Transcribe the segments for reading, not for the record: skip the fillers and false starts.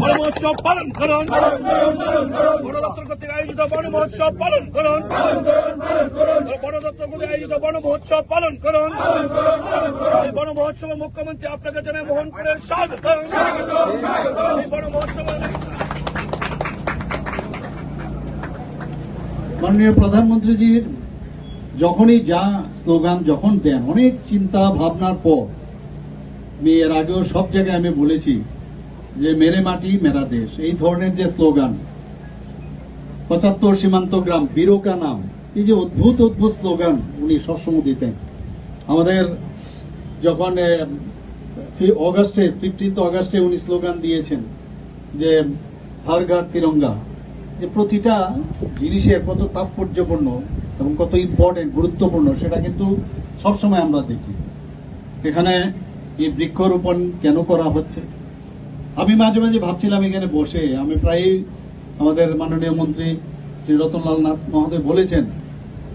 মহোৎসব পালন করুন, বনদপ্তর কর্তৃক আয়োজিত বন মহোৎসব পালন করুন, বনদপ্তর কর্তৃক আয়োজিত বন মহোৎসব পালন করুন। এই বন মহোৎসবে মুখ্যমন্ত্রী আপনাকে জানাই মোহনপুরের স্বাগত। এই বন মহোৎসবে মাননীয় প্রধানমন্ত্রীজির যখনই যা স্লোগান যখন দেন অনেক চিন্তা ভাবনার পর, আমি এর আগেও সব জায়গায় আমি বলেছি যে মেরে মাটি মেরা দেশ, এই ধরনের যে স্লোগান 75 সীমান্ত গ্রাম বীরকা নাম, এই যে অদ্ভুত অদ্ভুত স্লোগান উনি সবসময় দিতেন। আমাদের যখন অগাস্টে 15 অগাস্টে উনি স্লোগান দিয়েছেন যে হর ঘর তিরঙ্গা, যে প্রতিটা জিনিসের কত তাৎপর্যপূর্ণ এবং কত ইম্পর্টেন্ট গুরুত্বপূর্ণ সেটা কিন্তু সবসময় আমরা দেখি। এখানে এই বৃক্ষরোপণ কেন করা হচ্ছে, আমি মাঝে মাঝে ভাবছিলাম এখানে বসে, আমি প্রায়ই আমাদের মাননীয় মন্ত্রী শ্রী রতনলাল নাথ মহোদয় বলেছেন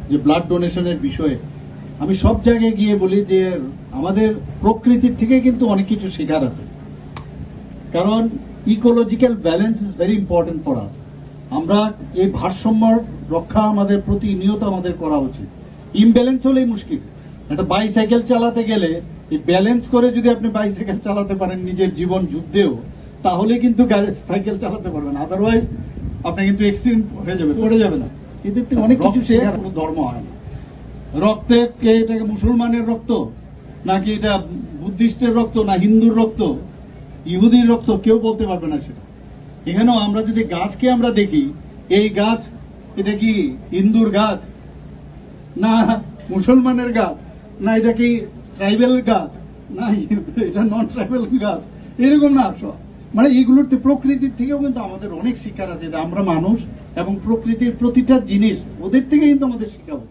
যে ব্লাড ডোনেশনের বিষয়ে, আমি সব জায়গায় গিয়ে বলি যে আমাদের প্রকৃতির থেকে কিন্তু অনেক কিছু শেখার আছে, কারণ ecological balance is very important for us. আমরা এই ভারসাম্য রক্ষা আমাদের প্রতিনিয়ত আমাদের করা উচিত। ইমব্যালেন্স হলেই মুশকিল। একটা বাইসাইকেল চালাতে গেলে এই ব্যালেন্স করে যদি আপনি বাইসাইকেল চালাতে পারেন নিজের জীবন যুদ্ধেও, তাহলে কিন্তু সাইকেল চালাতে পারবেন, আদারওয়াইজ আপনি কিন্তু অ্যাক্সিডেন্ট হয়ে যাবে, পড়ে যাবে না। এদের থেকে অনেক কিছু শেখার কোনো ধর্ম হয় না। রক্তে এটাকে মুসলমানের রক্ত নাকি এটা বুদ্ধিস্টের রক্ত না হিন্দুর রক্ত ইহুদির রক্ত কেউ বলতে পারবে না সেটা। এখানেও আমরা যদি গাছকে আমরা দেখি, এই গাছ এটা কি হিন্দুর গাছ না মুসলমানের গাছ, না এটা কি ট্রাইবেল গাছ, না এটা নন ট্রাইবেল গাছ, এরকম না। মানে এইগুলোর প্রকৃতির থেকেও কিন্তু আমাদের অনেক শিক্ষার আছে, যে আমরা মানুষ এবং প্রকৃতির প্রতিটা জিনিস ওদের থেকে কিন্তু আমাদের শিক্ষা হচ্ছে।